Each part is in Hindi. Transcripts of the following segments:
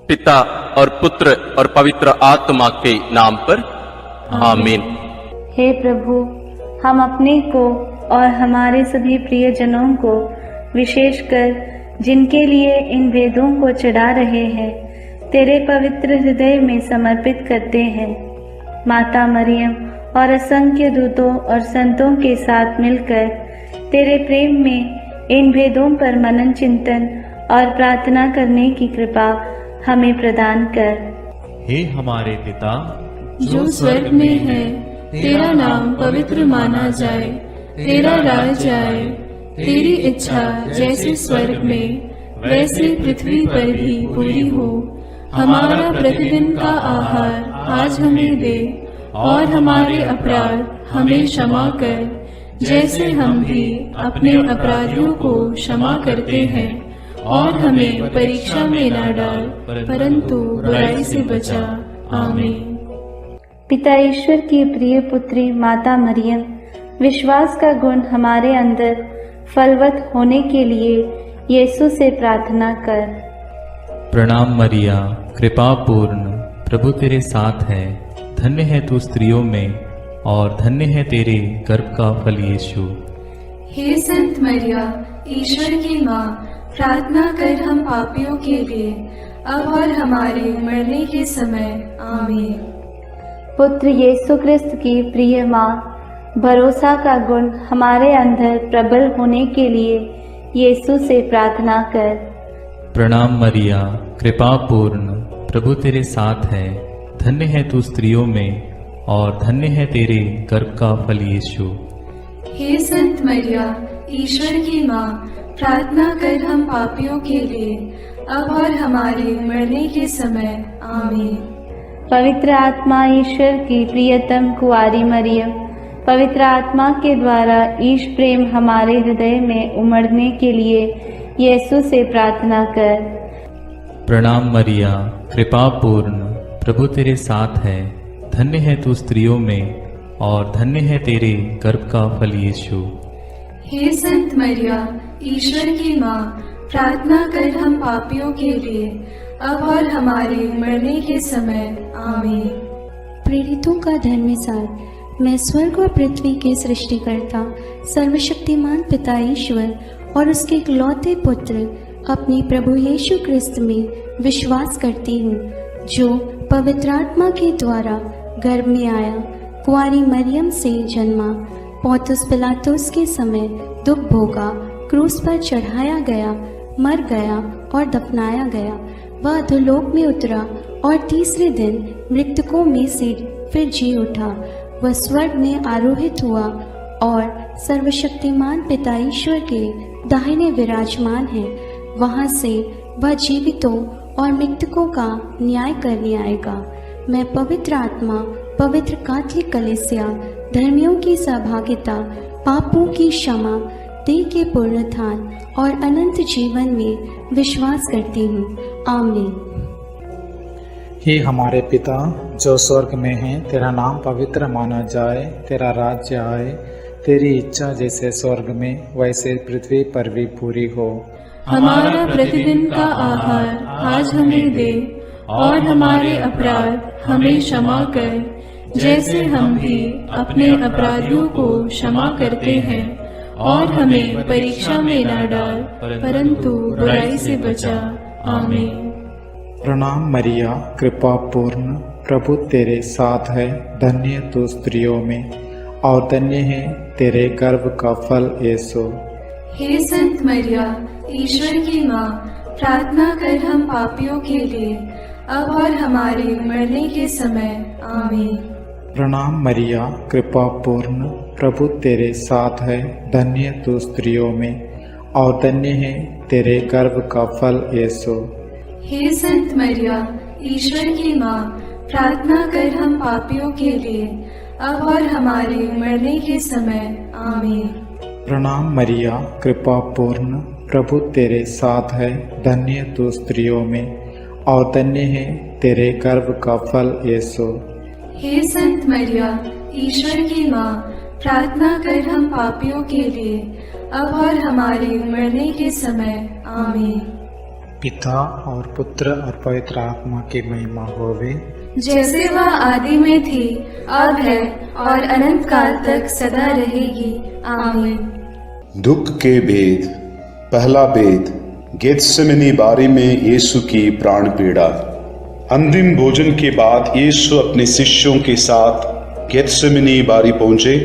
पिता और पुत्र और पवित्र आत्मा के नाम पर आमीन। हे प्रभु, हम अपने को और हमारे सभी प्रियजनों को, विशेषकर जिनके लिए इन वेदों को चढ़ा रहे हैं, तेरे पवित्र हृदय में समर्पित करते हैं। माता मरियम और असंख्य दूतों और संतों के साथ मिलकर तेरे प्रेम में इन भेदों पर मनन चिंतन और प्रार्थना करने की कृपा हमें प्रदान कर। हे हमारे पिता जो स्वर्ग में है, तेरा नाम पवित्र माना जाए, तेरा राज आए, तेरी इच्छा जैसे स्वर्ग में वैसे पृथ्वी पर भी पूरी हो। हमारा प्रतिदिन का आहार आज हमें दे, और हमारे अपराध हमें क्षमा कर, जैसे हम भी अपने अपराधियों को क्षमा करते हैं, और हमें परीक्षा में न डाल, परंतु बुराई से बचा। आमीन। पिता ईश्वर की प्रिय पुत्री माता मरियम, विश्वास का गुण हमारे अंदर फलवत होने के लिए यीशु से प्रार्थना कर। प्रणाम मरिया, कृपा पूर्ण, प्रभु तेरे साथ है। धन्य है तू स्त्रियों में, और धन्य है तेरे गर्भ का फल यीशु। हे संत मरिया, ईश्वर की माँ, प्रार्थना कर हम पापियों के लिए, अब और हमारे मरने के समय। आमीन। पुत्र यीशु क्रिस्त की प्रिय माँ, भरोसा का गुण हमारे अंदर प्रबल होने के लिए यीशु से प्रार्थना कर। प्रणाम मरिया, कृपा पूर्ण, प्रभु तेरे साथ है। धन्य है तू स्त्रियों में, और धन्य है तेरे गर्भ का फल यीशु। हे संत मरिया, ईश्वर की माँ, प्रार्थना कर हम पापियों के लिए, अब और हमारे मरने के समय। आमीन। पवित्र आत्मा ईश्वर की प्रियतम कुंवारी मरियम, पवित्र आत्मा के द्वारा ईश प्रेम हमारे हृदय में उमड़ने के लिए यीशु से प्रार्थना कर। प्रणाम मरिया, कृपा पूर्ण, प्रभु तेरे साथ है। धन्य है तू स्त्रियों में, और धन्य है तेरे गर्भ का फल यीशु। हे संत मरिया, ईश्वर की माँ, प्रार्थना कर हम पापियों के लिए, अब और हमारे मरने के समय। आमीन। प्रेरितों का धर्मसार। मैं स्वर्ग और पृथ्वी के सृष्टिकर्ता सर्वशक्तिमान पिता ईश्वर और उसके इकलौते पुत्र अपने प्रभु यीशु क्रिस्त में विश्वास करती हूँ, जो पवित्र आत्मा के द्वारा गर्भ में आया, कुंवारी मरियम से जन्मा, पौंतुस पिलातुस के समय दुख भोगा, क्रूस पर चढ़ाया गया, मर गया और दफनाया गया। वह अधोलोक में उतरा और तीसरे दिन मृतकों में से फिर जी उठा। वह स्वर्ग में आरोहित हुआ और सर्वशक्तिमान पिता ईश्वर के दाहिने विराजमान है। वहां से वह जीवितों और मृतकों का न्याय करने आएगा। मैं पवित्र आत्मा, पवित्र कैथोलिक कलीसिया, धर्मियों की सहभागिता, पापों की क्षमा, देह के पुनरुत्थान और अनंत जीवन में विश्वास करती हूँ। आमीन। हे हमारे पिता जो स्वर्ग में है, तेरा नाम पवित्र माना जाए, तेरा राज्य आए, तेरी इच्छा जैसे स्वर्ग में वैसे पृथ्वी पर भी पूरी हो। हमारा प्रतिदिन का आहार आज हमें दे, और हमारे अपराध हमें क्षमा कर, जैसे हम भी अपने अपराधियों को क्षमा करते हैं, और हमें परीक्षा में न डाल, परंतु बुराई से बचा। आमीन। प्रणाम मरिया, कृपा पूर्ण, प्रभु तेरे साथ है। धन्य तू स्त्रियों में, और धन्य है तेरे गर्भ का फल यीशु। हे संत मरिया, ईश्वर की माँ, प्रार्थना कर हम पापियों के लिए, अब और हमारे मरने के समय। आमीन। प्रणाम मरिया, कृपा पूर्ण, प्रभु तेरे साथ है। धन्य तू स्त्रियों में, और धन्य है तेरे गर्भ का फल यीशु। हे संत मरिया, ईश्वर की माँ, प्रार्थना कर हम पापियों के लिए, अब और हमारे मरने के समय। आमीन। प्रणाम मरिया, कृपा पूर्ण, प्रभु तेरे साथ है। धन्य तू स्त्रियों में, और धन्य है तेरे गर्भ का फल यीशु। हे संत मरिया, ईश्वर की माँ, प्रार्थना कर हम पापियों के लिए, अब और हमारे मरने के समय। आमीन। पिता और पुत्र और पवित्र आत्मा की महिमा होवे, जैसे वह आदि में थी, अब है और अनंत काल तक सदा रहेगी। आमीन। दुख के भेद। पहला भेद, गेत्सेमनी बारी में यीशु की प्राण पीड़ा। अंतिम भोजन के बाद यीशु अपने शिष्यों के साथ गेत्सेमनी बारी पहुंचे।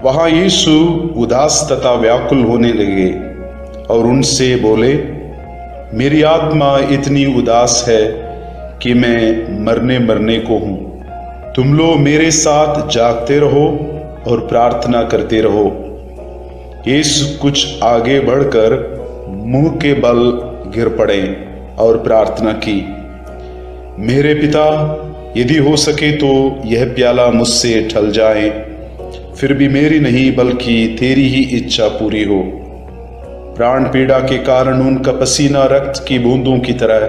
वहां यीशु उदास तथा व्याकुल होने लगे और उनसे बोले, मेरी आत्मा इतनी उदास है कि मैं मरने को हूं। तुम लोग मेरे साथ जागते रहो और प्रार्थना करते रहो। यीशु कुछ आगे बढ़कर मुंह के बल गिर पड़े और प्रार्थना की, मेरे पिता, यदि हो सके तो यह प्याला मुझसे टल जाए, फिर भी मेरी नहीं बल्कि तेरी ही इच्छा पूरी हो। प्राण पीड़ा के कारण उनका पसीना रक्त की बूंदों की तरह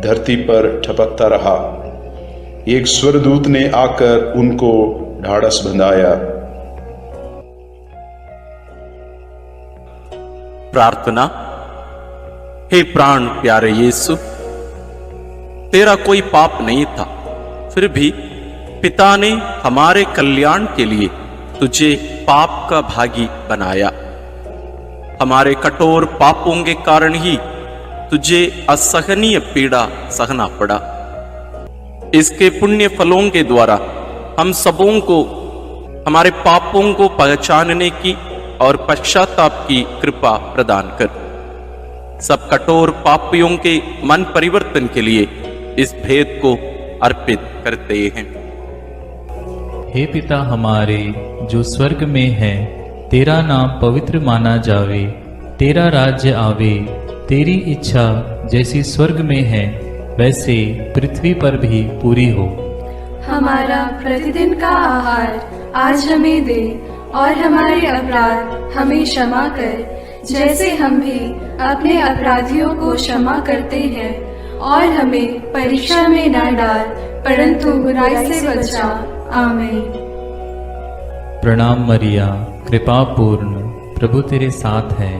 धरती पर टपकता रहा। एक स्वर्गदूत ने आकर उनको ढाढ़स बंधाया। प्रार्थना। हे प्राण प्यारे यीशु, तेरा कोई पाप नहीं था, फिर भी पिता ने हमारे कल्याण के लिए तुझे पाप का भागी बनाया। हमारे कठोर पापों के कारण ही तुझे असहनीय पीड़ा सहना पड़ा। इसके पुण्य फलों के द्वारा हम सबों को हमारे पापों को पहचानने की और पश्चाताप की कृपा प्रदान कर। सब कठोर पापियों के मन परिवर्तन के लिए इस भेद को अर्पित करते हैं। हे पिता हमारे जो स्वर्ग में है, तेरा नाम पवित्र माना जावे, तेरा राज्य आवे, तेरी इच्छा जैसी स्वर्ग में है वैसे पृथ्वी पर भी पूरी हो। हमारा प्रतिदिन का आहार आज हमें दे और हमारे अपराध हमें क्षमा कर, जैसे हम भी अपने अपराधियों को क्षमा करते हैं, और हमें परीक्षा में न डाल परंतु बुराई से बचा। आमीन। प्रणाम मरिया, कृपा पूर्ण, प्रभु तेरे साथ है।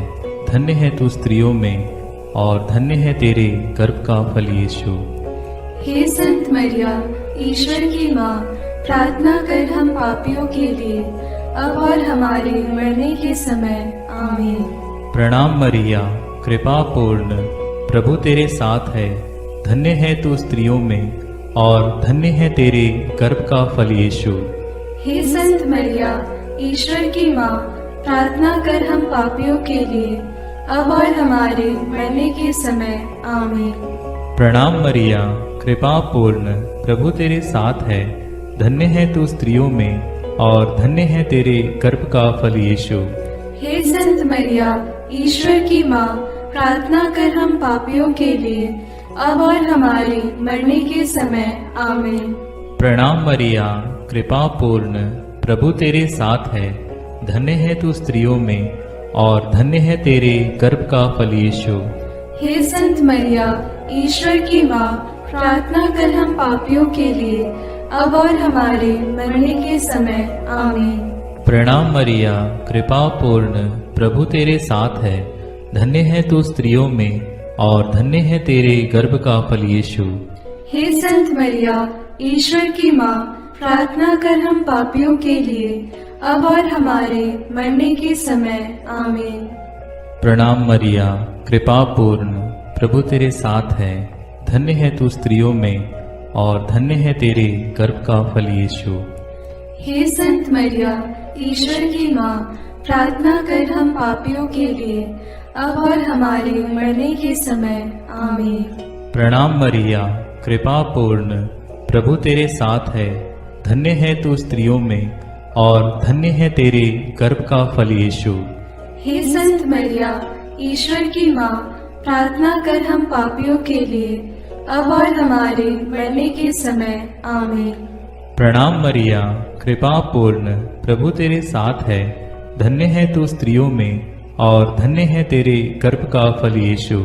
धन्य है तू स्त्रियों में और धन्य है तेरे गर्भ का फल यीशु। हे संत मरिया, ईश्वर की माँ, प्रार्थना कर हम पापियों के लिए, अब और हमारे मरने के समय। आमीन। प्रणाम मरिया, कृपा पूर्ण, प्रभु तेरे साथ है। धन्य है तू स्त्रियों में और धन्य है तेरे गर्भ का फल यीशु। हे संत मरिया, ईश्वर की माँ, प्रार्थना कर हम पापियों के लिए, अब और हमारे मरने के समय। आमीन। प्रणाम मरिया, कृपा पूर्ण, प्रभु तेरे साथ है। धन्य है तू स्त्रियों में और धन्य है तेरे गर्भ का फल यीशु। हे संत मरिया, ईश्वर की माँ, प्रार्थना कर हम पापियों के लिए, अब और हमारे मरने के समय। आमीन। प्रणाम मरिया, कृपा पूर्ण, प्रभु तेरे साथ है। धन्य है तू स्त्रियों में और धन्य है तेरे गर्भ का फल यीशु। हे संत मरिया, ईश्वर की माँ, प्रार्थना कर हम पापियों के लिए, अब और हमारे मरने के समय। आमीन। प्रणाम मरिया, कृपा पूर्ण, प्रभु तेरे साथ है। धन्य है तू स्त्रियों में और धन्य है तेरे गर्भ का फल यीशु। हे संत मरिया, ईश्वर की माँ, प्रार्थना कर हम पापियों के लिए, अब और हमारे मरने के समय। आमीन। प्रणाम मरिया, कृपा पूर्ण, प्रभु तेरे साथ है। धन्य है तू स्त्रियों में और धन्य है तेरे गर्भ का फल यीशु। हे संत मरिया, ईश्वर की माँ, प्रार्थना कर हम पापियों के लिए, अब और हमारे मरने के समय। आमीन। प्रणाम मरिया, कृपा पूर्ण, प्रभु तेरे साथ है। धन्य है तू स्त्रियों में और धन्य है तेरे गर्भ का फल यीशु। हे संत मरिया, ईश्वर की माँ, प्रार्थना कर हम पापियों के लिए, अब और हमारे मरने के समय। आमीन। प्रणाम मरिया, कृपा पूर्ण, प्रभु तेरे साथ है। धन्य है तू स्त्रियों में और धन्य है तेरे गर्भ का फल यीशु।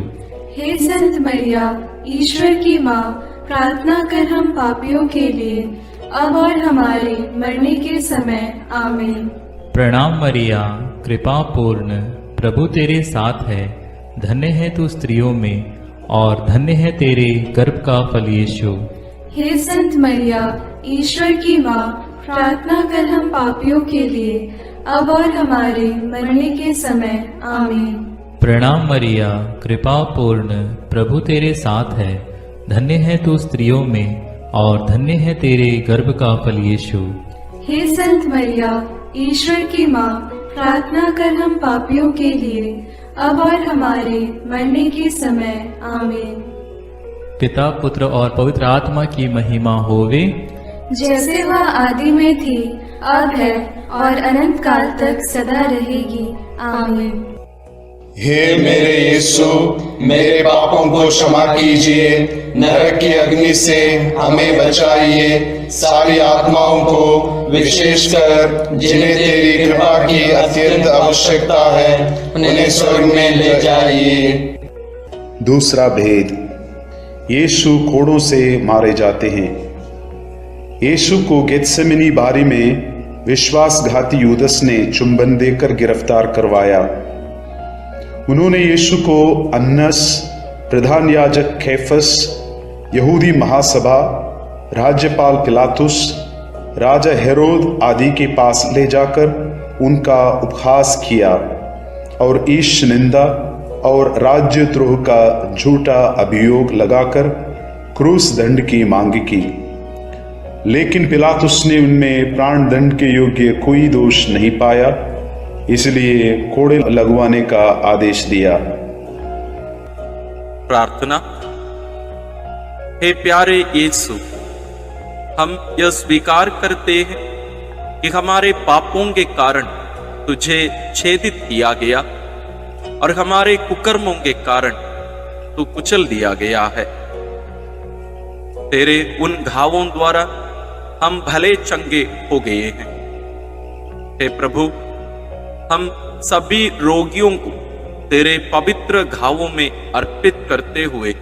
हे संत मरिया, ईश्वर की माँ, प्रार्थना कर हम पापियों के लिए, अब और हमारे मरने के समय। आमीन। प्रणाम मरिया, कृपा पूर्ण, प्रभु तेरे साथ है। धन्य है तू स्त्रियों में और धन्य है तेरे गर्भ का फल यीशु। हे संत मरिया, ईश्वर की माँ, प्रार्थना कर हम पापियों के लिए, अब और हमारे मरने के समय। आमीन। प्रणाम मरिया, कृपा पूर्ण, प्रभु तेरे साथ है। धन्य है तू स्त्रियों में और धन्य है तेरे गर्भ का फल यीशु। हे संत मरिया, ईश्वर की माँ, प्रार्थना कर हम पापियों के लिए, अब और हमारे मरने के समय। आमीन। पिता, पुत्र और पवित्र आत्मा की महिमा होवे, जैसे वह आदि में थी, अब है और अनंत काल तक सदा रहेगी। आमीन। हे मेरे यीशु, मेरे पापों को क्षमा कीजिए, नरक की अग्नि से हमें बचाइए, सारी आत्माओं को, विशेषकर जिन्हें तेरी कृपा की अत्यंत आवश्यकता है, उन्हें स्वर्ग में ले जाइए। दूसरा भेद, यीशु कोड़ों से मारे जाते हैं। यीशु को गेत्सेमनी बारी में विश्वासघाती यूदस ने चुंबन देकर गिरफ्तार करवाया। उन्होंने यीशु को अन्नस, प्रधान याजक कैफस, यहूदी महासभा, राज्यपाल पिलातुस, राजा हेरोद आदि के पास ले जाकर उनका उपहास किया और ईश निंदा और राज्यद्रोह का झूठा अभियोग लगाकर क्रूस दंड की मांग की। लेकिन पिलातुस ने उनमें प्राण दंड के योग्य कोई दोष नहीं पाया, इसलिए कोड़े लगवाने का आदेश दिया। प्रार्थना। हे प्यारे यीशु, हम यह स्वीकार करते हैं कि हमारे पापों के कारण तुझे छेदित किया गया और हमारे कुकर्मों के कारण तू कुचल दिया गया है। तेरे उन घावों द्वारा हम भले चंगे हो गए हैं। हे प्रभु, हम सभी रोगियों को तेरे पवित्र घावों में अर्पित करते हुए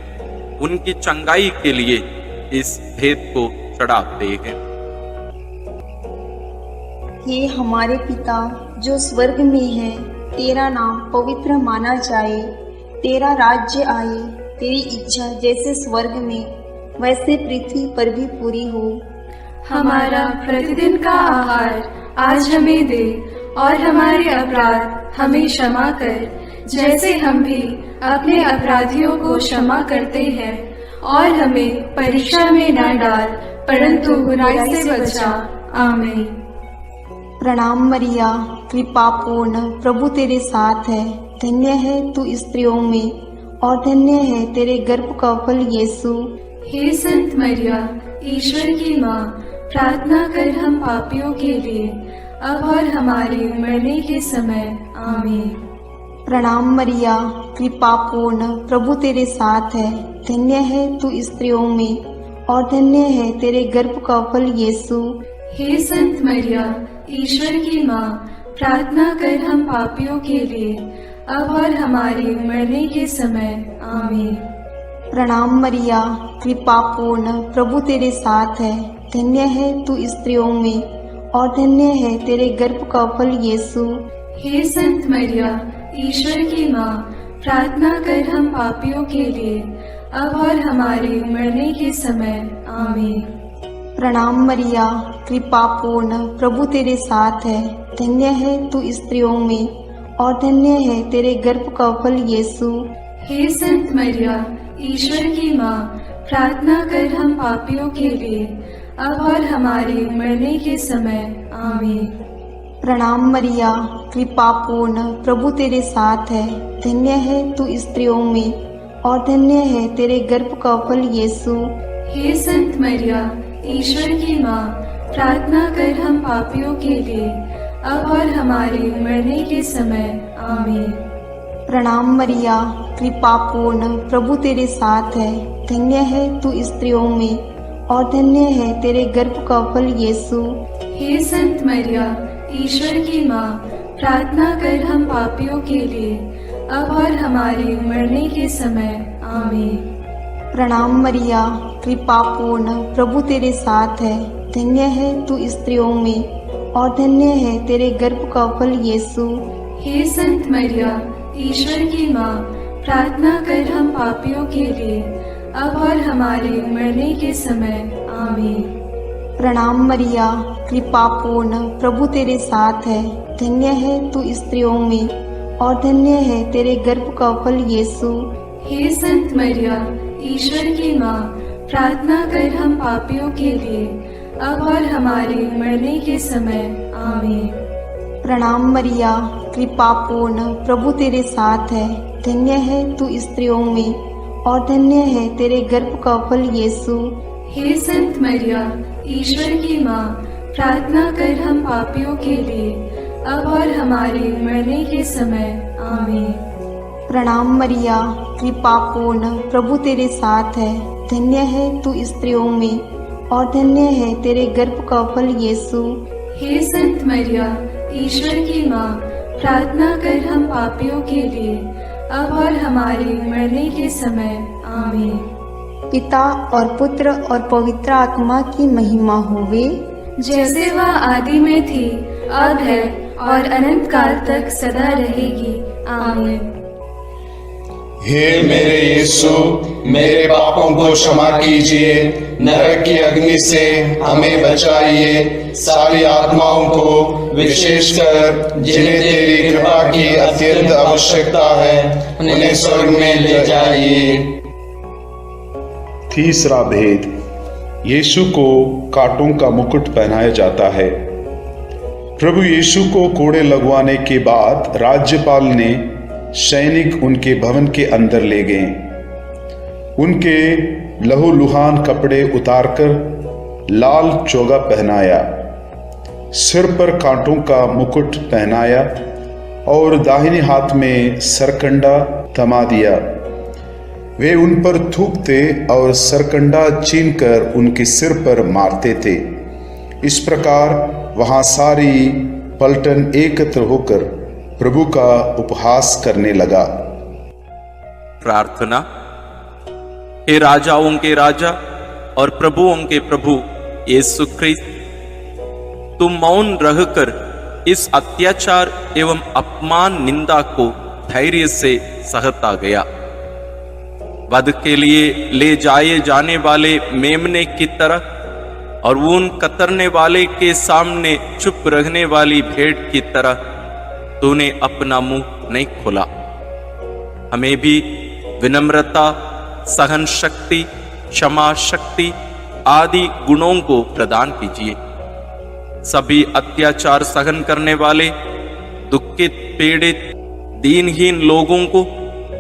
उनकी चंगाई के लिए इस भेद को चढ़ाते हैं। हे हमारे पिता जो स्वर्ग में है, तेरा नाम पवित्र माना जाए, तेरा राज्य आए, तेरी इच्छा जैसे स्वर्ग में वैसे पृथ्वी पर भी पूरी हो। हमारा प्रतिदिन का आहार आज हमें दे और हमारे अपराध हमें क्षमा कर, जैसे हम भी अपने अपराधियों को क्षमा करते हैं, और हमें परीक्षा में न डाल, परंतु बुराई से बचा। आमीन। प्रणाम मरिया, कृपा पूर्ण, प्रभु तेरे साथ है। धन्य है तू स्त्रियों में और धन्य है तेरे गर्भ का फल यीशु। हे संत मरिया, ईश्वर की माँ, प्रार्थना कर हम पापियों के लिए, अब और हमारे मरने के समय। आमीन। प्रणाम मरिया, कृपा पूर्ण, प्रभु तेरे साथ है। धन्य है तू स्त्रियों में और धन्य है तेरे गर्भ का फल यीशु। हे संत मरिया, ईश्वर की माँ, प्रार्थना कर हम पापियों के लिए, अब और हमारे मरने के समय। आमीन। प्रणाम मरिया, कृपा पूर्ण, प्रभु तेरे साथ है। धन्य है तू स्त्रियों में और धन्य है तेरे गर्भ का फल यीशु। हे संत मरिया, ईश्वर की माँ, प्रार्थना कर हम पापियों के लिए, अब और हमारे मरने के समय। आमीन। प्रणाम मरिया, कृपा पूर्ण, प्रभु तेरे साथ है। धन्य है तू स्त्रियों में और धन्य है तेरे गर्भ का फल यीशु। हे संत मरिया, ईश्वर की माँ, प्रार्थना कर हम पापियों के लिए, अब और हमारे मरने के समय। आमीन। प्रणाम मरिया, कृपा पूर्ण, प्रभु तेरे साथ है। धन्य है तू स्त्रियों में और धन्य है तेरे गर्भ का फल यीशु। हे संत मरिया, ईश्वर की माँ, प्रार्थना कर हम पापियों के लिए, अब और हमारे मरने के समय। आमीन। प्रणाम मरिया, कृपा पूर्ण, प्रभु तेरे साथ है। धन्य है तू स्त्रियों में और धन्य है तेरे गर्भ का फल यीशु। हे संत मरिया, ईश्वर की माँ, प्रार्थना कर हम पापियों के लिए, अब और हमारे मरने के समय। आमीन। प्रणाम मरिया, कृपा पूर्ण, प्रभु तेरे साथ है। धन्य है तू स्त्रियों में और धन्य है तेरे गर्भ का फल यीशु। हे संत मरिया, ईश्वर की माँ, प्रार्थना कर हम पापियों के लिए, अब और हमारे मरने के समय। आमीन। प्रणाम मरिया, कृपा पूर्ण, प्रभु तेरे साथ है। धन्य है तू स्त्रियों में और धन्य है तेरे गर्भ का फल यीशु। हे संत मरिया, ईश्वर की माँ, प्रार्थना कर हम पापियों के लिए, अब और हमारे मरने के समय। आमीन। प्रणाम मरिया, कृपा पूर्ण, प्रभु तेरे साथ है। धन्य है तू स्त्रियों में और धन्य है तेरे गर्भ का फल यीशु। हे संत मरिया, ईश्वर की माँ, प्रार्थना कर हम पापियों के लिए, अब और हमारे मरने के समय। आमीन। प्रणाम मरिया, कृपा पूर्ण, प्रभु तेरे साथ है। धन्य है तू स्त्रियों में और धन्य है तेरे गर्भ का फल यीशु। हे संत मरिया, ईश्वर की माँ, प्रार्थना कर हम पापियों के लिए, अब और हमारे मरने के समय। आमीन। पिता और पुत्र और पवित्र आत्मा की महिमा होवे, जैसे वह आदि में थी, अब है और अनंत काल तक सदा रहेगी। आमीन। हे मेरे यीशु, मेरे पापों को क्षमा कीजिए, नरक की अग्नि से हमें बचाइए, सारी आत्माओं को विशेषकर जिन्हें तेरी कृपा की अत्यंत आवश्यकता है उन्हें स्वर्ग में ले जाइए। तीसरा भेद, यीशु को कांटों का मुकुट पहनाया जाता है। प्रभु यीशु को कोड़े लगवाने के बाद राज्यपाल ने सैनिक उनके भवन के अंदर ले गए। उनके लहूलुहान कपड़े उतारकर लाल चोगा पहनाया, सिर पर कांटों का मुकुट पहनाया और दाहिने हाथ में सरकंडा थमा दिया। वे उन पर थूकते और सरकंडा छीनकर उनके सिर पर मारते थे। इस प्रकार वहां सारी पलटन एकत्र होकर प्रभु का उपहास करने लगा। प्रार्थना। हे राजाओं के राजा और प्रभुओं के प्रभु यीशु ख्रिस्त, तुम मौन रहकर इस अत्याचार एवं अपमान निंदा को धैर्य से सहता गया। वध के लिए ले जाए जाने वाले मेमने की तरह और ऊन कतरने वाले के सामने चुप रहने वाली भेड़ की तरह तूने अपना मुंह नहीं खोला। हमें भी विनम्रता, सहन शक्ति, क्षमा शक्ति आदि गुणों को प्रदान कीजिए। सभी अत्याचार सहन करने वाले, दुखित, पीड़ित, दीनहीन लोगों को,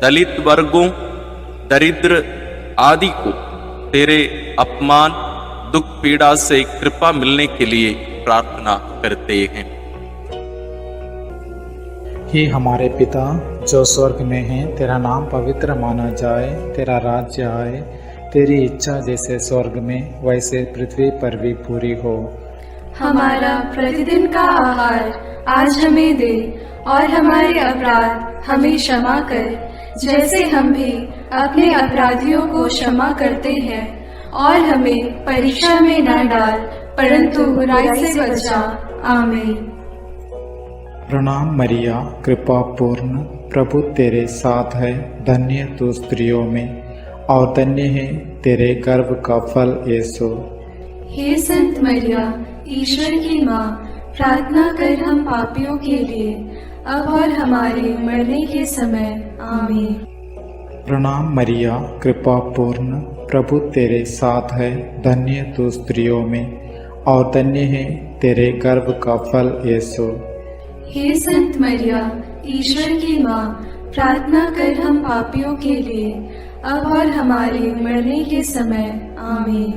दलित वर्गों, दरिद्र आदि को तेरे अपमान, दुख, पीड़ा से कृपा मिलने के लिए प्रार्थना करते हैं। हे हमारे पिता जो स्वर्ग में है, तेरा नाम पवित्र माना जाए, तेरा राज्य आए, तेरी इच्छा जैसे स्वर्ग में वैसे पृथ्वी पर भी पूरी हो। हमारा प्रतिदिन का आहार आज हमें दे और हमारे अपराध हमें क्षमा कर, जैसे हम भी अपने अपराधियों को क्षमा करते हैं, और हमें परीक्षा में न डाल परंतु बुराई से बचा। आमीन। प्रणाम मरिया, कृपा पूर्ण, प्रभु तेरे साथ है। धन्य तू स्त्रियों में और धन्य है तेरे गर्भ का फल यीशु। हे संत मरिया, ईश्वर की माँ, प्रार्थना कर हम पापियों के लिए, अब और हमारे मरने के समय। आमीन। प्रणाम मरिया, कृपा पूर्ण, प्रभु तेरे साथ है। धन्य तू स्त्रियों में और धन्य है तेरे गर्भ का फल यीशु। हे संत मरिया, ईश्वर की माँ, प्रार्थना कर हम पापियों के लिए, अब और हमारे मरने के समय। आमीन।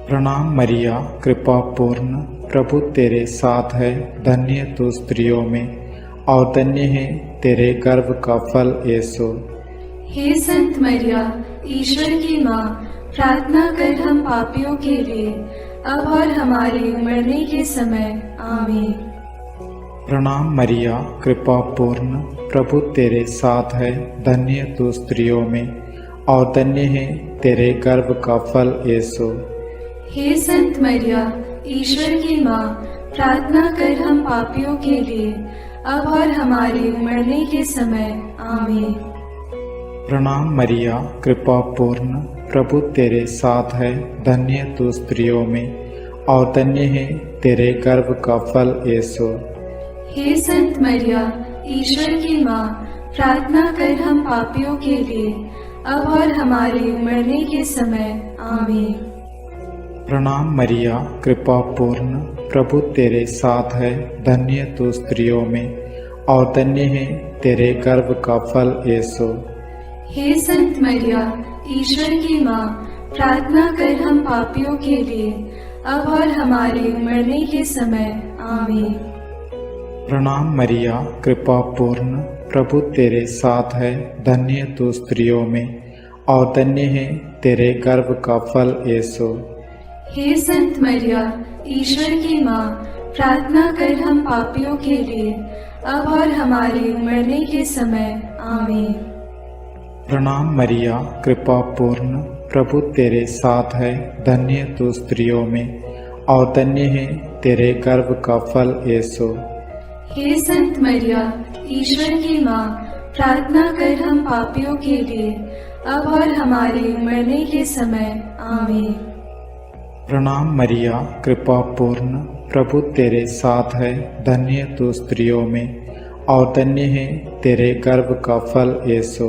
प्रणाम मरिया, कृपा पूर्ण, प्रभु तेरे साथ है। धन्य तू स्त्रियों में और धन्य है तेरे गर्भ का फल यीशु। हे संत मरिया, ईश्वर की माँ, प्रार्थना कर हम पापियों के लिए, अब और हमारे मरने के समय। आमीन। प्रणाम मरिया, कृपा पूर्ण, प्रभु तेरे साथ है। धन्य तू स्त्रियों में और धन्य है तेरे गर्भ का फल यीशु। हे संत मरिया, ईश्वर की माँ, प्रार्थना कर हम पापियों के लिए, अब और हमारे मरने के समय। आमीन। प्रणाम मरिया, कृपा पूर्ण, प्रभु तेरे साथ है, धन्य तू स्त्रियों में और धन्य है तेरे गर्भ का फल यीशु। हे संत मरिया, ईश्वर की माँ, प्रार्थना कर हम पापियों के लिए, अब और हमारे मरने के समय। आमीन। प्रणाम मरिया, कृपा पूर्ण, प्रभु तेरे साथ है, धन्य तू स्त्रियों में और धन्य है तेरे गर्भ का फल यीशु। हे संत मरिया, ईश्वर की माँ, प्रार्थना कर हम पापियों के लिए, अब और हमारे मरने के समय। आमीन। प्रणाम मरिया, कृपा पूर्ण, प्रभु तेरे साथ है, धन्य तू स्त्रियों में और धन्य है तेरे गर्भ का फल यीशु। हे संत मरिया, ईश्वर की माँ, प्रार्थना कर हम पापियों के लिए, अब और हमारे मरने के समय। आमीन। प्रणाम मरिया, कृपा पूर्ण, प्रभु तेरे साथ है, धन्य तू स्त्रियों में और धन्य है तेरे गर्भ का फल यीशु। हे संत मरिया, ईश्वर की माँ, प्रार्थना कर हम पापियों के लिए, अब और हमारे मरने के समय। आमीन। प्रणाम मरिया, कृपा पूर्ण, प्रभु तेरे साथ है, धन्य तू स्त्रियों में और धन्य है तेरे गर्भ का फल यीशु।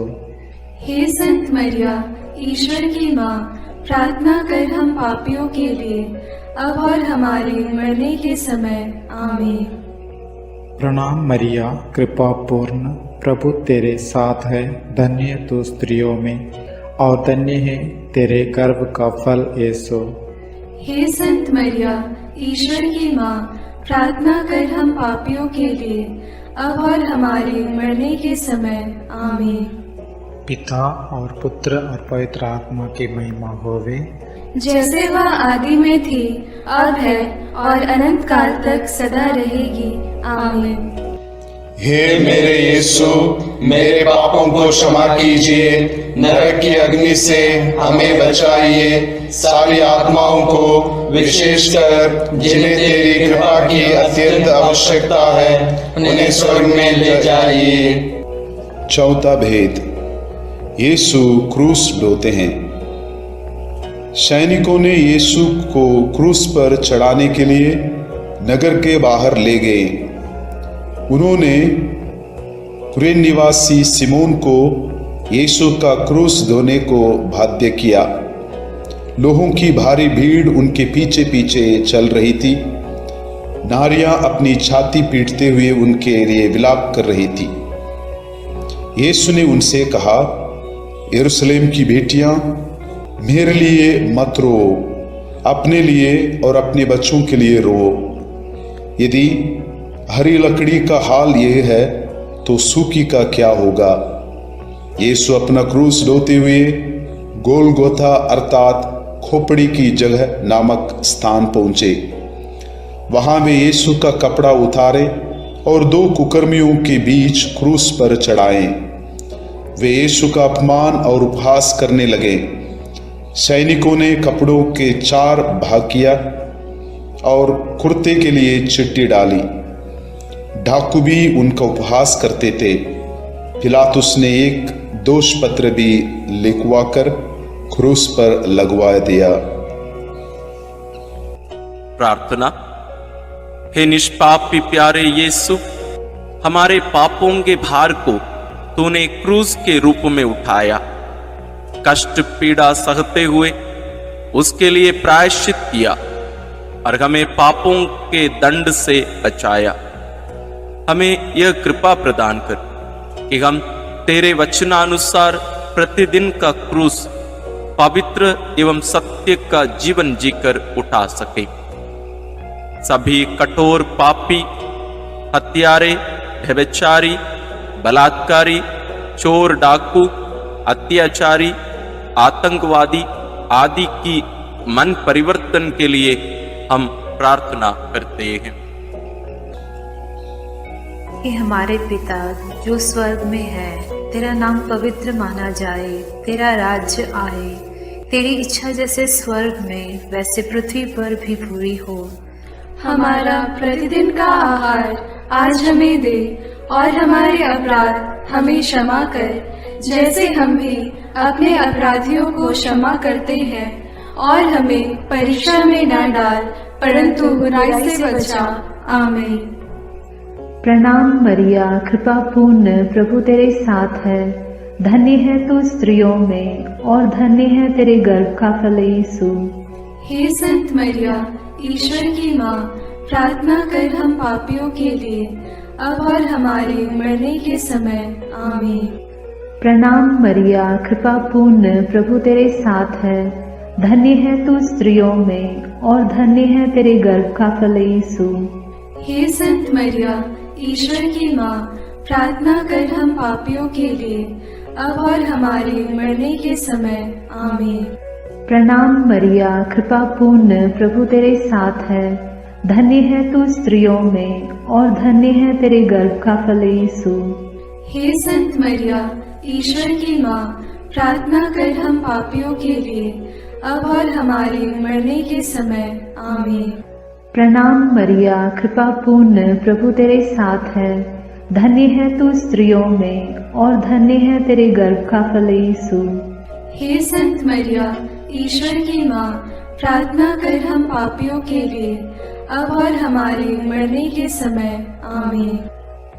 हे संत मरिया, ईश्वर की माँ, प्रार्थना कर हम पापियों के लिए, अब और हमारे मरने के समय। आमीन। प्रणाम मरिया, कृपा पूर्ण, प्रभु तेरे साथ है, धन्य तू स्त्रियों में और धन्य है तेरे गर्भ का फल यीशु। हे संत मरिया, ईश्वर की माँ, प्रार्थना कर हम पापियों के लिए, अब और हमारे मरने के समय। आमीन। पिता और पुत्र और पवित्र आत्मा की महिमा होवे, जैसे वह आदि में थी, अब है और अनंत काल तक सदा रहेगी। आमीन। हे मेरे यीशु, मेरे पापों को क्षमा कीजिए, नरक की अग्नि से हमें बचाइए, सारी आत्माओं को विशेषकर जिन्हें तेरी कृपा की अत्यंत आवश्यकता है, उन्हें स्वर्ग में ले जाइए। चौथा भेद, यीशु क्रूस ढोते हैं। सैनिकों ने यीशु को क्रूस पर चढ़ाने के लिए नगर के बाहर ले गए। उन्होंने कुरेन निवासी सिमोन को यीशु का क्रूस ढोने को बाध्य किया। लोगों की भारी भीड़ उनके पीछे पीछे चल रही थी। नारियां अपनी छाती पीटते हुए उनके लिए विलाप कर रही थी। यीशु ने उनसे कहा, यरूशलेम की बेटियां, मेरे लिए मत रो, अपने लिए और अपने बच्चों के लिए रो। यदि हरी लकड़ी का हाल यह है तो सूखी का क्या होगा। यीशु अपना क्रूस ढोते हुए गोलगोथा अर्थात खोपड़ी की जगह नामक स्थान पहुंचे। वहां वे यीशु का कपड़ा उतारे और दो कुकर्मियों के बीच क्रूस पर चढ़ाए। वे यीशु का अपमान और उपहास करने लगे। सैनिकों ने कपड़ों के 4 भाग किया और कुर्ते के लिए चिट्ठी डाली। डाकू भी उनका उपहास करते थे। पिलातुस ने एक दोष पत्र भी लिखवाकर क्रूस पर लगवा दिया। प्रार्थना। हे निष्पापी प्यारे यीशु, हमारे पापों के भार को तूने क्रूस के रूप में उठाया। कष्ट पीड़ा सहते हुए उसके लिए प्रायश्चित किया और हमें पापों के दंड से बचाया। हमें यह कृपा प्रदान कर कि हम तेरे वचनानुसार प्रतिदिन का क्रूस पवित्र एवं सत्य का जीवन जीकर उठा सके। सभी कठोर पापी, हत्यारे, व्यभिचारी, बलात्कारी, चोर, डाकू, अत्याचारी, आतंकवादी आदि की मन परिवर्तन के लिए हम प्रार्थना करते हैं। कि हमारे पिता जो स्वर्ग में है, तेरा नाम पवित्र माना जाए, तेरा राज्य आए, तेरी इच्छा जैसे स्वर्ग में वैसे पृथ्वी पर भी पूरी हो। हमारा प्रतिदिन का आहार आज हमें दे और हमारे अपराध हमें क्षमा कर, जैसे हम भी अपने अपराधियों को क्षमा करते हैं, और हमें परीक्षा में न डाल, परंतु बुराई से बचा। आमीन। प्रणाम मरिया, कृपा पूर्ण, प्रभु तेरे साथ है। धन्य है तू स्त्रियों में, और धन्य है तेरे गर्भ का फल यीशु। हे संत मरिया, ईश्वर की माँ, प्रार्थना कर हम पापियों के लिए, अब और हमारे मरने के समय। आमीन। प्रणाम मरिया, कृपा पूर्ण, प्रभु तेरे साथ है। धन्य है तू स्त्रियों में, और धन्य है तेरे गर्भ का फल यीशु। हे संत मरिया, ईश्वर की माँ, प्रार्थना कर हम पापियों के लिए, अब और हमारे मरने के समय। आमीन। प्रणाम मरिया, कृपा पूर्ण, प्रभु तेरे साथ है। धन्य है तू स्त्रियों में, और धन्य है तेरे गर्भ का फल यीशु। हे संत मरिया, ईश्वर की माँ, प्रार्थना कर हम पापियों के लिए, अब और हमारे मरने के समय। आमीन। प्रणाम मरिया, कृपा पूर्ण, प्रभु तेरे साथ है। धन्य है तू स्त्रियों में, और धन्य है तेरे गर्भ का फल यीशु। हे संत मरिया, ईश्वर की माँ, प्रार्थना कर हम पापियों के लिए, अब और हमारे मरने के समय। आमीन।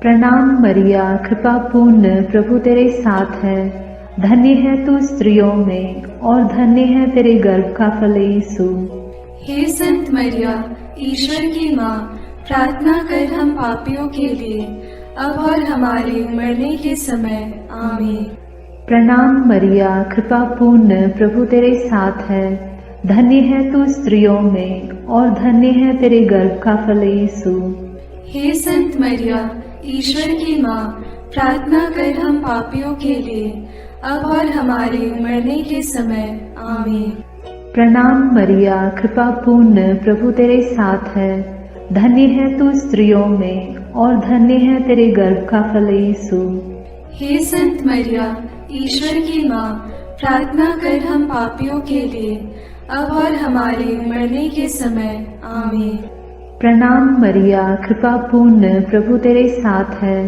प्रणाम मरिया, कृपा पूर्ण, प्रभु तेरे साथ है। धन्य है तू स्त्रियों में, और धन्य है तेरे गर्भ का फल यीशु। हे संत मरिया, ईश्वर की माँ, प्रार्थना कर हम पापियों के लिए, अब और हमारे मरने के समय। आमीन। प्रणाम मरिया, कृपा पूर्ण, प्रभु तेरे साथ है। धन्य है तू स्त्रियों में, और धन्य है तेरे गर्भ का फल यीशु। हे संत मरिया, ईश्वर की माँ, प्रार्थना कर हम पापियों के लिए, अब और हमारे मरने के समय। आमीन। प्रणाम मरिया, कृपा पूर्ण, प्रभु तेरे साथ है। धन्य है तू स्त्रियों में, और धन्य है तेरे गर्भ का फल यीशु। हे संत मरिया, ईश्वर की माँ, प्रार्थना कर हम पापियों के लिए, अब और हमारे मरने के समय। आमीन। प्रणाम मरिया, कृपा पूर्ण, प्रभु तेरे साथ है।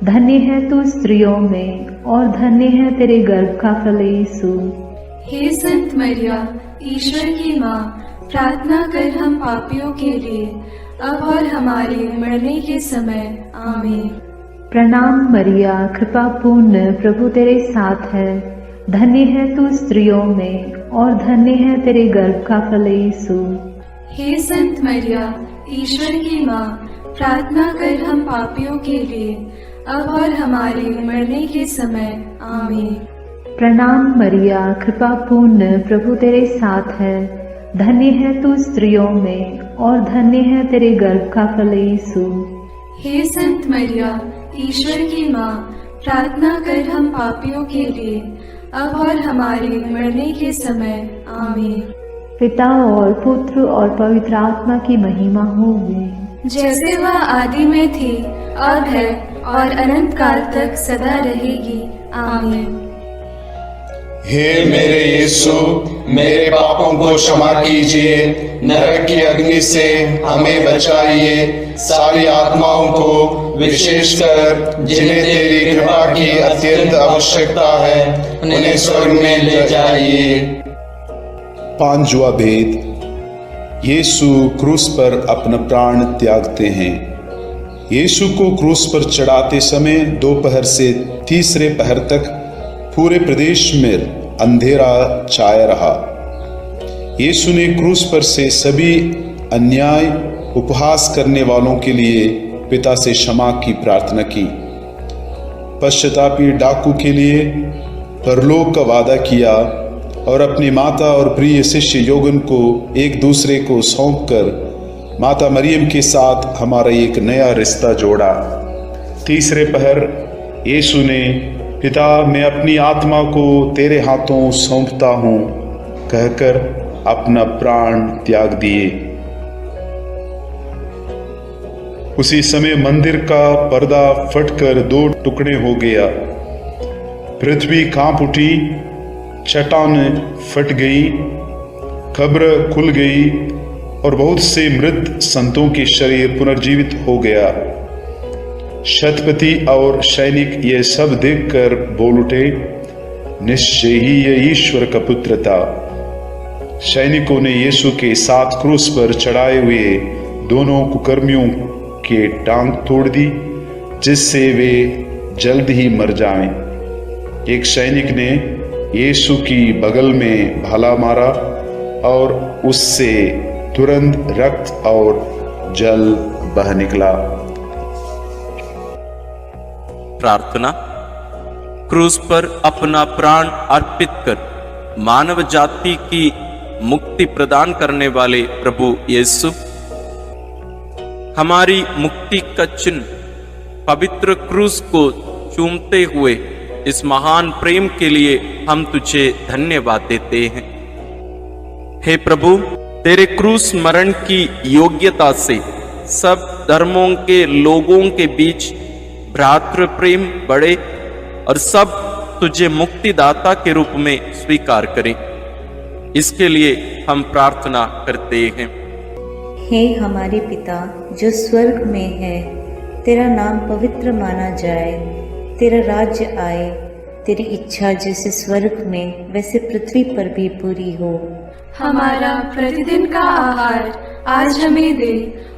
धन्य है तू स्त्रियों में, और धन्य है तेरे गर्भ का फल यीशु। हे संत मरिया, ईश्वर की माँ, प्रार्थना कर हम पापियों के लिए, अब और हमारे मरने के समय। आमीन। प्रणाम मरिया, कृपा पूर्ण, प्रभु तेरे साथ है। धन्य है तू स्त्रियों में, और धन्य है तेरे गर्भ का फल यीशु। हे संत मरिया, ईश्वर की माँ, प्रार्थना कर हम पापियों के लिए, अब और हमारे मरने के समय। आमीन। प्रणाम मरिया, कृपा पूर्ण, प्रभु तेरे साथ है। धन्य है तू स्त्रियों में, और धन्य है तेरे गर्भ का फल यीशु। हे संत मरिया, ईश्वर की माँ, प्रार्थना कर हम पापियों के लिए, अब और हमारे मरने के समय। आमीन। पिता और पुत्र और पवित्र आत्मा की महिमा होगी, जैसे वह आदि में थी, अब है, और अनंत काल तक सदा रहेगी। आमीन। हे मेरे यीशु, मेरे पापों को क्षमा कीजिए, नरक की अग्नि से हमें बचाइए, सारी आत्माओं को, विशेषकर जिन्हें तेरी कृपा की अत्यंत आवश्यकता है, उन्हें स्वर्ग में ले जाइए। पांचवा भेद, यीशु क्रूस पर अपना प्राण त्यागते हैं। यीशु को क्रूस पर चढ़ाते समय दोपहर से तीसरे पहर तक पूरे प्रदेश में अंधेरा छाया रहा। यीशु ने क्रूस पर से सभी अन्याय उपहास करने वालों के लिए पिता से क्षमा की प्रार्थना की। पश्चातापी डाकू के लिए परलोक का वादा किया और अपनी माता और प्रिय शिष्य योगन को एक दूसरे को सौंपकर माता मरियम के साथ हमारा एक नया रिश्ता जोड़ा। तीसरे पहर यीशु ने पिता, मैं अपनी आत्मा को तेरे हाथों सौंपता हूँ कहकर अपना प्राण त्याग दिए। उसी समय मंदिर का पर्दा फटकर दो टुकड़े हो गया। पृथ्वी कांप उठी, चट्टान फट गई, कब्र खुल गई और बहुत से मृत संतों के शरीर पुनर्जीवित हो गया। शतपति और सैनिक ये सब देखकर बोल उठे, निश्चय ही यह ईश्वर का पुत्र था। सैनिकों ने यीशु के साथ क्रूस पर चढ़ाए हुए दोनों कुकर्मियों के टांग तोड़ दी, जिससे वे जल्द ही मर जाएं। एक सैनिक ने यीशु की बगल में भाला मारा और उससे तुरंत रक्त और जल बह निकला। प्रार्थना। क्रूस पर अपना प्राण अर्पित कर मानव जाति की मुक्ति प्रदान करने वाले प्रभु यीशु, हमारी मुक्ति का चिन्ह पवित्र क्रूस को चूमते हुए इस महान प्रेम के लिए हम तुझे धन्यवाद देते हैं। हे प्रभु, तेरे क्रूस मरण की योग्यता से सब धर्मों के लोगों के बीच भ्रातृ प्रेम बढ़े और सब तुझे मुक्तिदाता के रूप में स्वीकार करें। इसके लिए हम प्रार्थना करते हैं। हे हमारे पिता जो स्वर्ग में है, तेरा नाम पवित्र माना जाए, तेरा राज्य आए, तेरी इच्छा जैसे स्वर्ग में वैसे पृथ्वी पर भी पूरी हो। हमारा प्रतिदिन का आहार आज हमें दे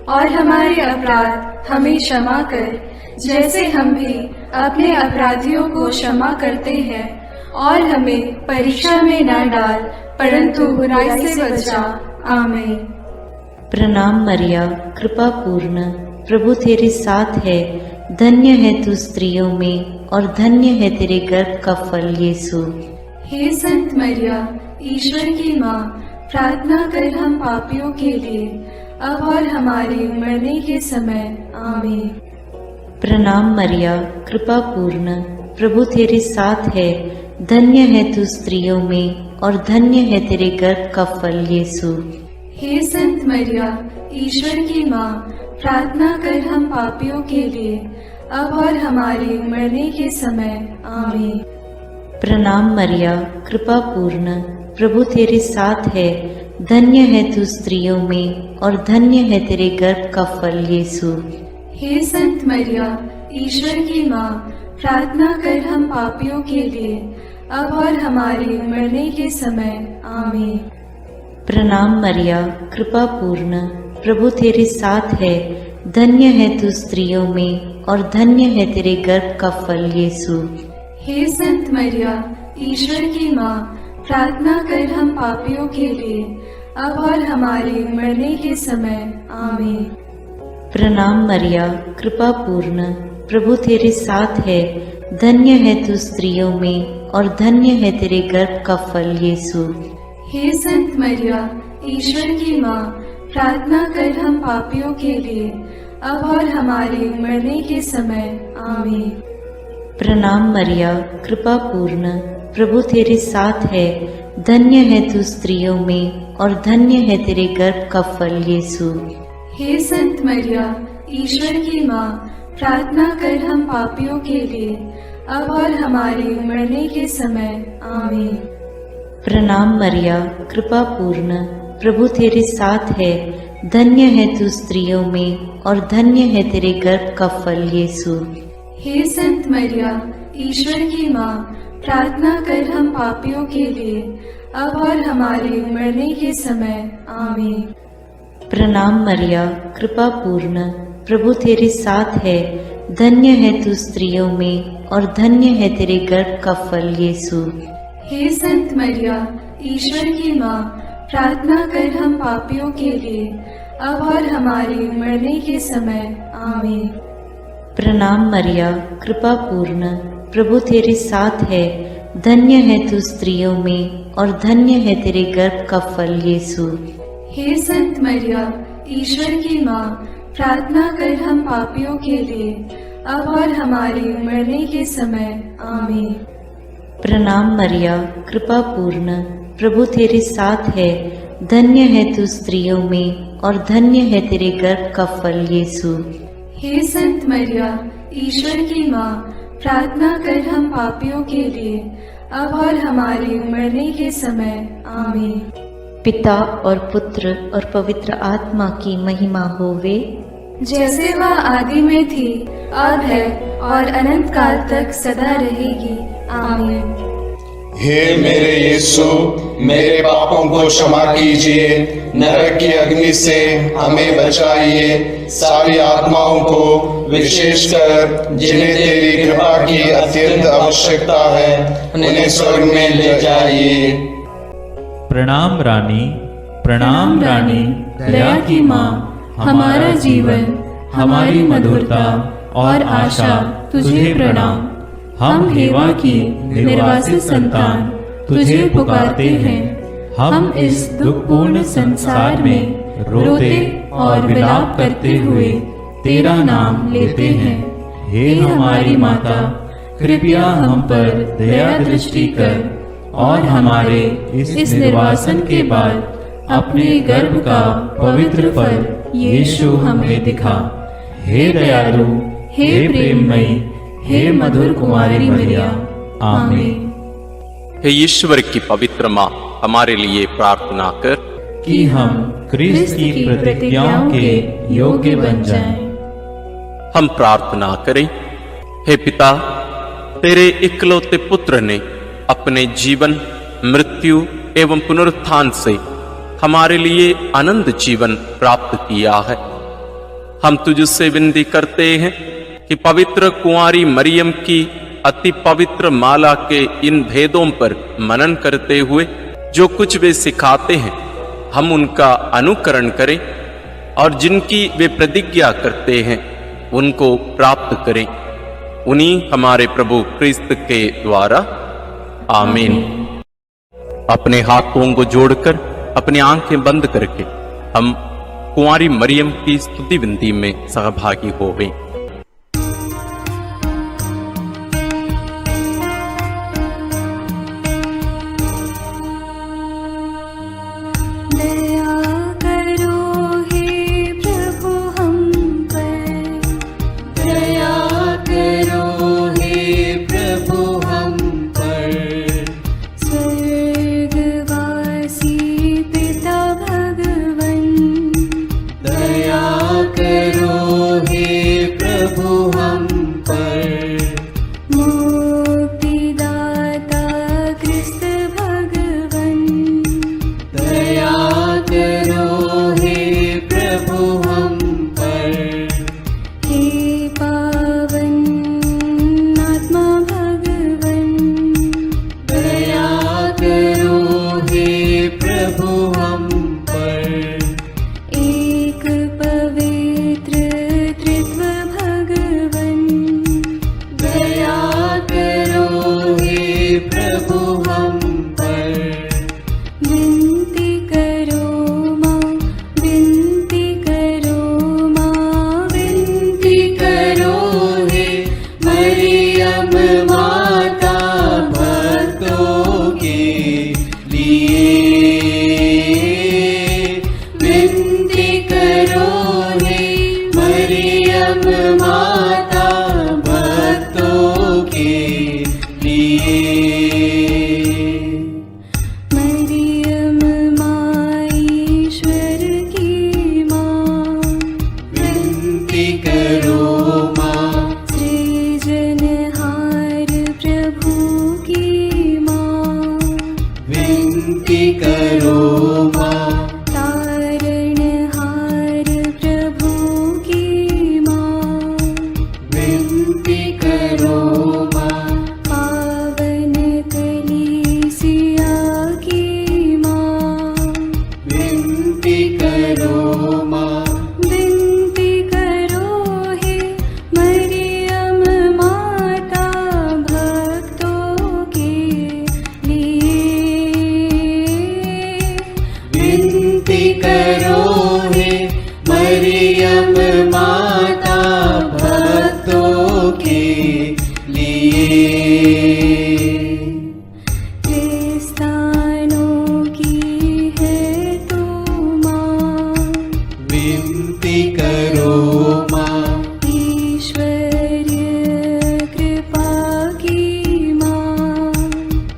और हमारे अपराध हमें क्षमा कर, जैसे हम भी अपने अपराधियों को क्षमा करते हैं, और हमें परीक्षा में न डाल परंतु बुराई से बचा। आमीन। प्रणाम मरिया, कृपा पूर्ण, प्रभु तेरे साथ है, धन्य है तू स्त्रियों में और धन्य है तेरे गर्भ का फल यीशु। हे संत मरिया, ईश्वर की माँ, प्रार्थना कर हम पापियों के लिए, अब और हमारे मरने के समय। आमीन। प्रणाम मरिया, कृपा पूर्ण, प्रभु तेरे साथ है, धन्य है तू स्त्रियों में और धन्य है तेरे गर्भ का फल यीशु। हे संत मरिया, ईश्वर की माँ, प्रार्थना कर हम पापियों के लिए, अब और हमारे मरने के समय। आमीन। प्रणाम मरिया, कृपा पूर्ण, प्रभु तेरे साथ है, धन्य है तू स्त्रियों में और धन्य है तेरे गर्भ का फल यीशु। हे संत मरिया, ईश्वर की माँ, प्रार्थना कर हम पापियों के लिए, अब और हमारे मरने के समय। आमीन। प्रणाम मरिया, कृपा पूर्ण, प्रभु तेरे साथ है, धन्य है तू स्त्रियों में और धन्य है तेरे गर्भ का फल यीशु। हे संत मरिया, ईश्वर की माँ, प्रार्थना कर हम पापियों के लिए, अब और हमारे मरने के समय। आमीन। प्रणाम मरिया, कृपा पूर्ण, प्रभु तेरे साथ है, धन्य है तू स्त्रियों में और धन्य है तेरे गर्भ का फल यीशु। हे संत मरिया, ईश्वर की माँ, प्रार्थना कर हम पापियों के लिए, अब और हमारे मरने के समय। आमीन। प्रणाम मरिया, कृपा पूर्ण, प्रभु तेरे साथ है, धन्य है तू स्त्रियों में और धन्य है तेरे गर्भ का फल यीशु। हे संत मरिया, ईश्वर की माँ, प्रार्थना कर हम पापियों के लिए, अब और हमारे मरने के समय। आमीन। प्रणाम मरिया, कृपा पूर्ण, प्रभु तेरे साथ है, धन्य है तू स्त्रियों में और धन्य है तेरे गर्भ का फल यीशु। हे संत मरिया, ईश्वर की माँ, प्रार्थना कर हम पापियों के लिए, अब और हमारे मरने के समय। आमीन। प्रणाम मरिया, कृपा पूर्ण, प्रभु तेरे साथ है, धन्य है तू स्त्रियों में और धन्य है तेरे गर्भ का फल यीशु। हे संत मरिया, ईश्वर की माँ, प्रार्थना कर हम पापियों के लिए, अब और हमारे मरने के समय। आमीन। प्रणाम मरिया, कृपा पूर्ण, प्रभु तेरे साथ है, धन्य है तू स्त्रियों में और धन्य है तेरे गर्भ का फल यीशु। हे संत मरिया, ईश्वर की माँ, प्रार्थना कर हम पापियों के लिए, अब और हमारे मरने के समय। आमीन। प्रणाम मरिया, कृपा पूर्ण, प्रभु तेरे साथ है, धन्य है तू स्त्रियों में और धन्य है तेरे गर्भ का फल यीशु। हे संत मरिया, ईश्वर की माँ, प्रार्थना कर हम पापियों के लिए, अब और हमारे मरने के समय। आमीन। पिता और पुत्र और पवित्र आत्मा की महिमा होवे, जैसे वह आदि में थी, अब है और अनंत काल तक सदा रहेगी। आमीन। हे मेरे यीशु, मेरे पापों को क्षमा कीजिए, नरक की अग्नि से हमें बचाइए, सारी आत्माओं को विशेषकर जिन्हें तेरी कृपा की अत्यंत आवश्यकता है उन्हें स्वर्ग में ले जाइए। प्रणाम रानी, प्रणाम रानी, दया की माँ, हमारा जीवन, हमारी मधुरता और आशा तुझे प्रणाम। हम हेवा की निर्वासित संतान तुझे पुकारते हैं। हम इस दुखपूर्ण संसार में रोते और विलाप करते हुए तेरा नाम लेते हैं। हे हमारी माता, कृपया हम पर दया दृष्टि कर और हमारे इस निर्वासन के बाद अपने गर्भ का पवित्र फल यीशु हमें दिखा। हे दयालु, हे प्रेममयी, हे मधुर कुमारी मरिया, आमीन। हे ईश्वर की पवित्र माँ, हमारे लिए प्रार्थना कर कि हम क्रिस्त की प्रतिज्ञाओं के योग्य बन जाएं। हम प्रार्थना करें। हे पिता, तेरे इकलौते पुत्र ने अपने जीवन, मृत्यु एवं पुनरुत्थान से हमारे लिए आनंद जीवन प्राप्त किया है। हम तुझसे विनती करते हैं कि पवित्र कुंवारी मरियम की अति पवित्र माला के इन भेदों पर मनन करते हुए जो कुछ वे सिखाते हैं, हम उनका अनुकरण करें और जिनकी वे प्रतिज्ञा करते हैं उनको प्राप्त करें। उन्हीं हमारे प्रभु क्रिस्त के द्वारा, आमीन। अपने हाथों को जोड़कर अपनी आंखें बंद करके हम कुंवारी मरियम की स्तुति विनती में सहभागी होवें।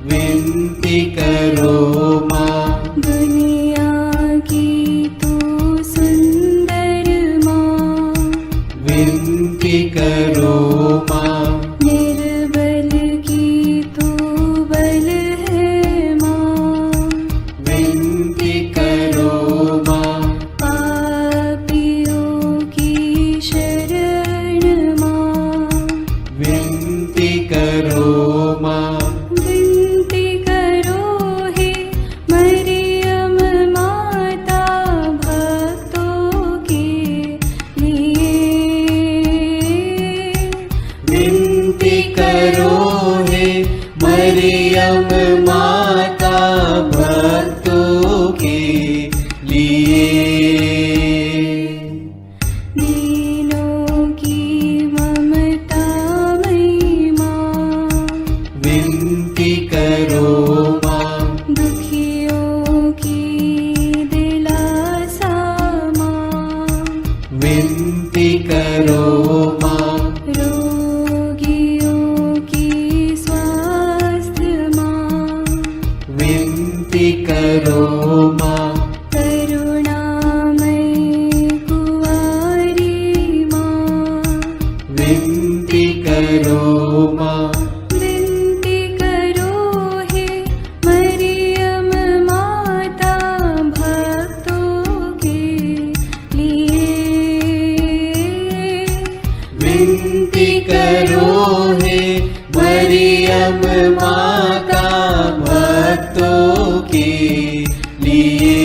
विनती करो माँ, दुनिया की तू विनती करो माँ। रोगियों की स्वास्थ्य माँ, विनती करो माँ। करुणामयी कुंवारी माँ, विनती करो माँ। विनती करो हे मरियम माता भक्तों के लिए। विनती करो हे मरियम माता भक्तों के लिए।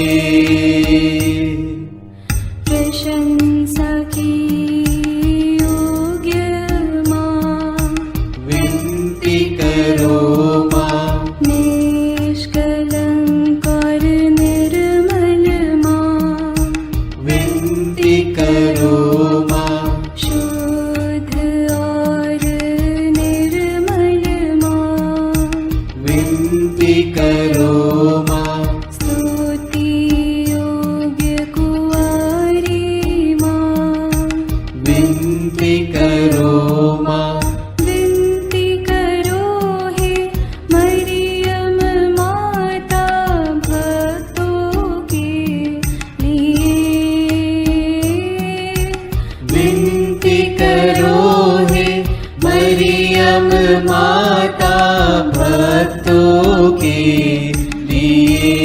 प्रशंसा की योग्य माँ, विनती करो माँ। निष्कलंक और निर्मल माँ, विनती करो माँ। शुद्ध और निर्मल माँ, विनती करो माँ। स्तुति योग्य कुंवारी माँ, विनती करो माँ। विनती करो हे मरियम माता भक्तों के लिए। विनती करो हे मरियम माता भक्तों के लिए।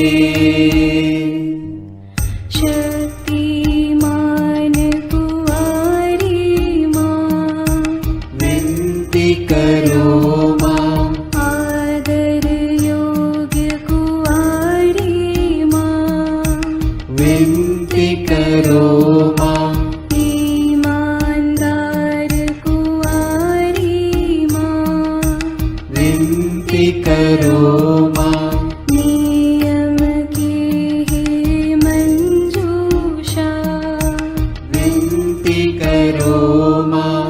शक्तिमान कुंवारी माँ, विनती करो माँ। आदर योग्य कुंवारी माँ, विनती करो माँ। ईमानदार कुंवारी माँ, विनती करो माँ। नियम की हे मंजूषा, विनती करो माँ।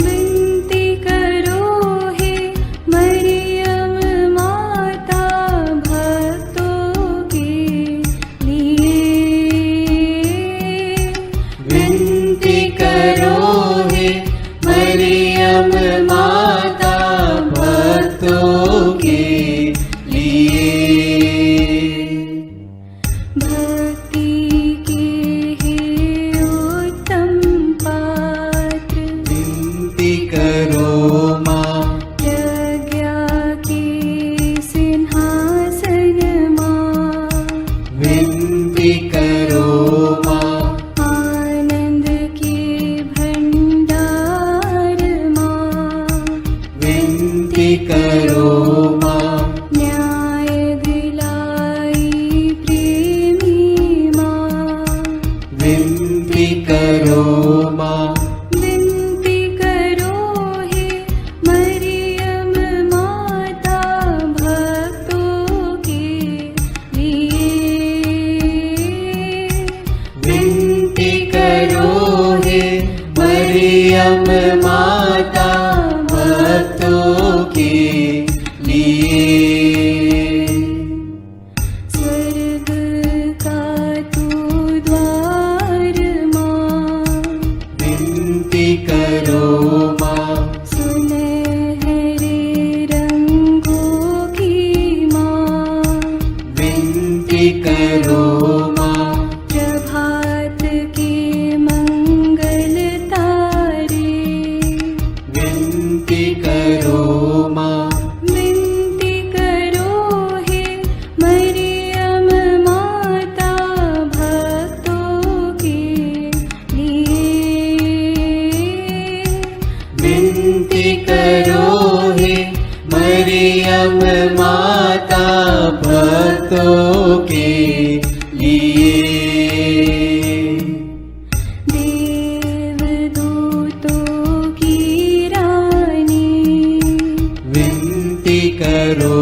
विनती करो हे मरियम माता भक्तों के लिए। विनती करो हे मरियम माता भक्तों के लिए। भक्ति के हे उत्तम पात्र, विनती करो माँ। प्रज्ञा के सिंहासन माँ, विनती करो माँ। आनंद के भंडार माँ, विनती करो माँ। न्याय दिलाई प्रेमी माँ, विनती करो माँ। विनती करो हे मरियम माता भक्तों के लिए। विनती करो हे मरियम माता भक्तों के लिए। स्वर्ग का तू द्वार माँ, विनती करो माँ। सुनहरे रंगों की माँ, विनती करो माँ। प्रभात के मंगल तारे, विनती करो माँ। विनती करो हे मरियम माता भक्तों के लिए। विनती करो हे मरियम माता भक्तों के लिए। देवदूतों की रानी, विनती करो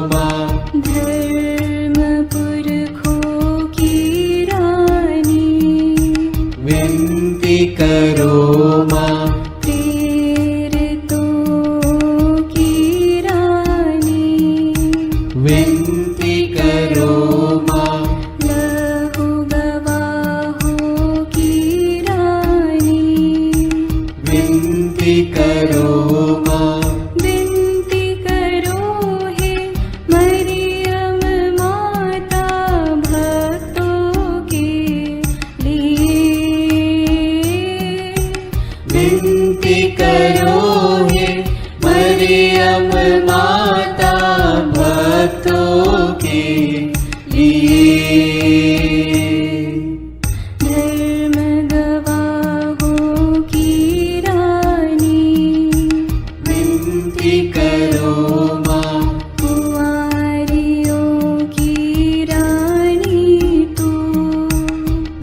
माँ। धर्म पुरखों की रानी, विनती करो माँ। प्रेरितों की रानी, विनती करो माँ। लहू गवाहों की रानी, विनती करो हे मरियम माता भक्तों के लिए। धर्म गवाहों की रानी, विनती करो माँ कुंवारियों की रानी तू,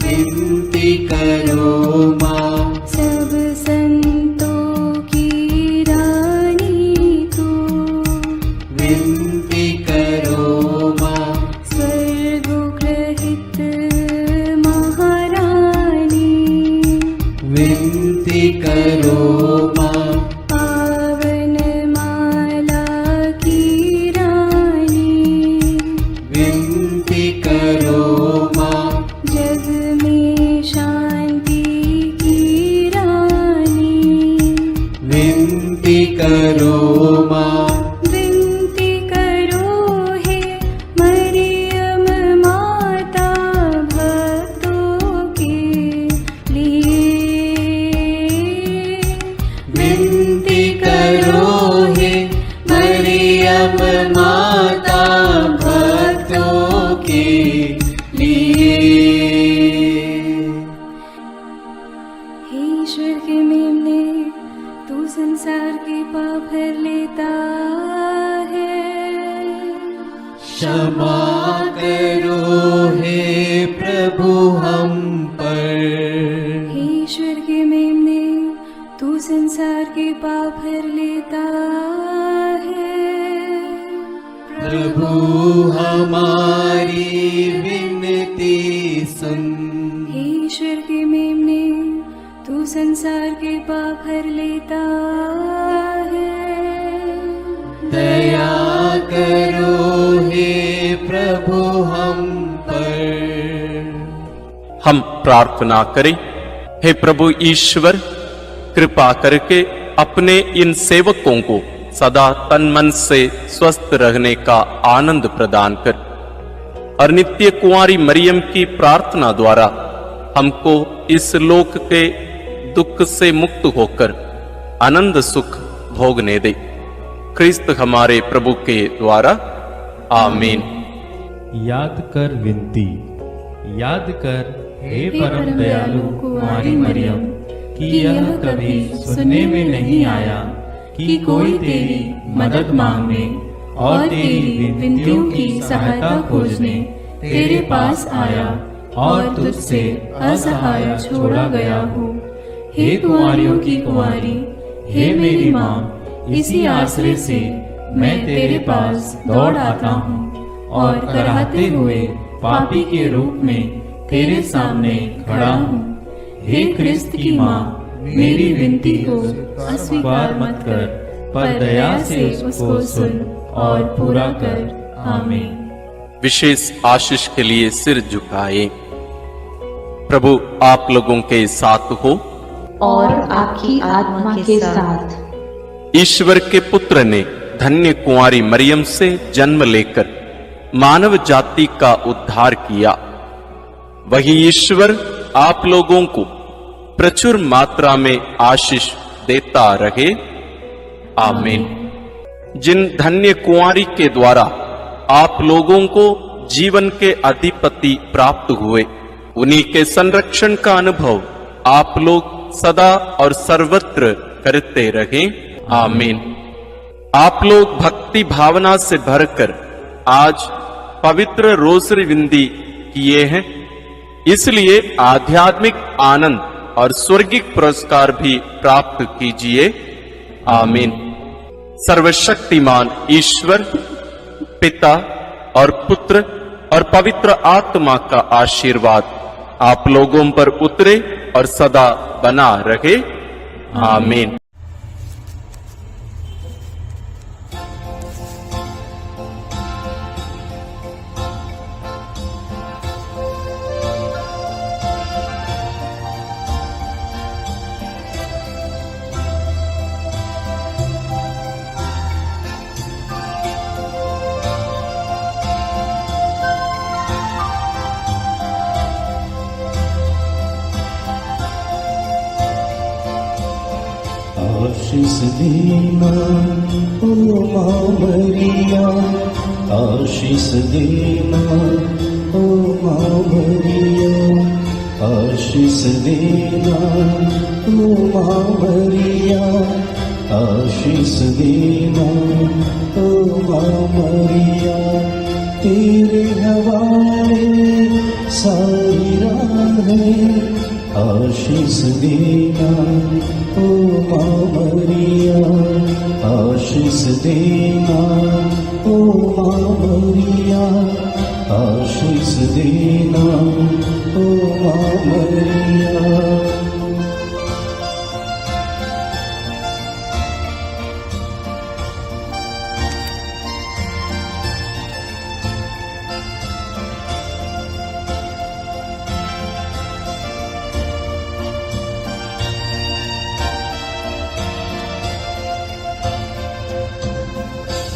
विनती करो माँ सब संतों की रानी तू, विनती करो माँ स्वर्गोग्रहित महारानी, विनती करो माँ पावन माला की रानी, विनती करो माँ जग में शांति की रानी, विनती करो माँ विनती करो हे मरियम माता भक्तों के लिए। विनती करो हे मरियम माता भक्तों के लिए। हे ईश्वर के मेमने, तू संसार के पाप हर लेता है। क्षमा करो हे प्रभु हम पर। हे ईश्वर के मेमने, तू संसार के पाप हर लेता है। प्रभु हमारी विनती सुन। हे ईश्वर के मेमने, तू संसार के पाप हर लेता है। दया करो हे प्रभु हम पर। हम प्रार्थना करें। हे प्रभु ईश्वर, कृपा करके अपने इन सेवकों को सदा तन मन से स्वस्थ रहने का आनंद प्रदान कर और नित्य कुंवारी मरियम की प्रार्थना द्वारा हमको इस लोक के दुख से मुक्त होकर आनंद सुख भोगने दे। क्रिस्त हमारे प्रभु के द्वारा आमीन। याद कर विनती। याद कर हे परम दयालु कुंवारी मरियम कि यह कभी सुनने में नहीं आया कि कोई तेरी मदद मांगने और तेरी विनतियों की सहायता खोजने तेरे पास आया और तुझसे असहाय छोड़ा गया हूँ। हे कुंवारियों की कुंवारी, हे मेरी माँ, इसी आश्रय से मैं तेरे पास दौड़ आता हूँ और कराहते हुए पापी के रूप में तेरे सामने खड़ा हूँ। हे क्रिस्त की माँ, मेरी विनती को अस्वीकार मत कर, पर दया से उसको सुन और पूरा कर। आमीन। विशेष आशीष के लिए सिर झुकाए। प्रभु आप लोगों के साथ हो और आपकी आत्मा के साथ। ईश्वर के पुत्र ने धन्य कुंवारी मरियम से जन्म लेकर मानव जाति का उद्धार किया। वही ईश्वर आप लोगों को प्रचुर मात्रा में आशीष देता रहे। आमीन। जिन धन्य कुंवारी के द्वारा आप लोगों को जीवन के अधिपति प्राप्त हुए, उन्हीं के संरक्षण का अनुभव आप लोग सदा और सर्वत्र करते रहें। आमीन। आप लोग भक्ति भावना से भरकर आज पवित्र रोसरी विंदी किए हैं, इसलिए आध्यात्मिक आनंद और स्वर्गिक पुरस्कार भी प्राप्त कीजिए। आमीन। सर्वशक्तिमान ईश्वर पिता और पुत्र और पवित्र आत्मा का आशीर्वाद आप लोगों पर उतरे और सदा बना रहे। आमीन। आशीष देना ओ माँ मरिया, आशीष देना ओ माँ मरिया, आशीष देना ओ माँ मरिया, आशीष देना ओ माँ मरिया। तेरे हवाले सारी राहें, आशीष देना ओ माँ मरिया, आशीष देना ओ माँ मरिया, आशीष देना ओ माँ मरिया।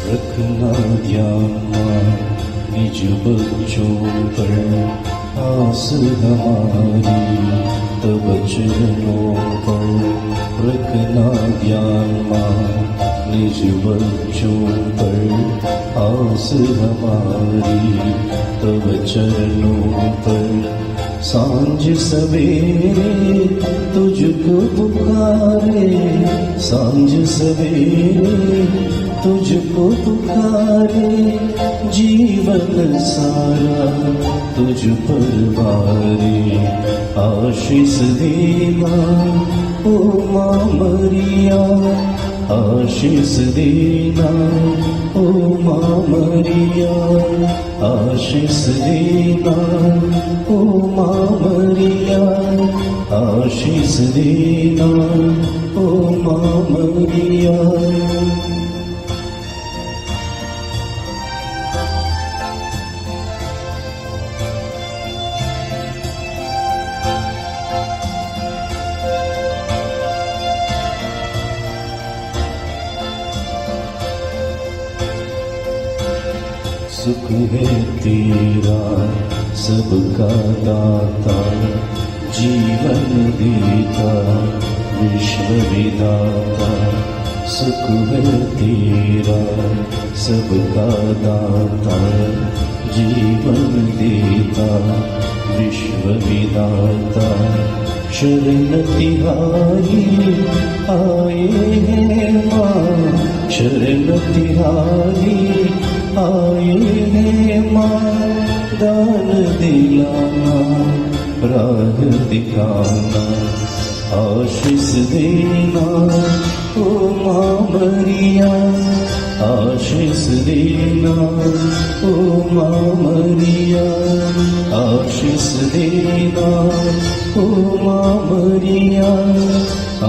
रखना ध्यान निज बच्चों पर आस हमारी, तब चरणों पर रखना ध्यान निज बच्चों पर आस हमारी, तब चरणों पर सांझ सवेरे तुझको पुकारे, सांझ सवेरे तुझको पुकारे, जीवन सारा तुझ पर वारे। आशीष देना ओ माँ मरिया, आशीष देना ओ माँ मरिया, आशीष देना ओ माँ मरिया, आशीष देना ओ माँ मरिया। सुख है तेरा सबका दाता, जीवन देता विश्व विधाता। सुख है तेरा सबका दाता, जीवन देता विश्व विधाता। शरण तिहारी आए हैं माँ, शरण तिहारी आए हैं माँ, दान दिलाना राह दिखाना। आशीष देना ओ माँ मरिया, आशीष देना ओ माँ मरिया, आशीष देना ओ माँ मरिया,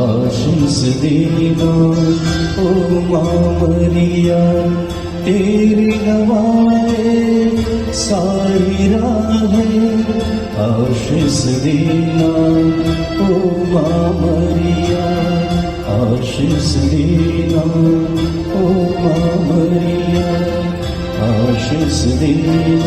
आशीष देना ओ माँ मरिया। तेरी नवाए सारी राहें, आशीष देना ओ माँ मरिया, आशीष देना ओ माँ मरिया, आशीष देना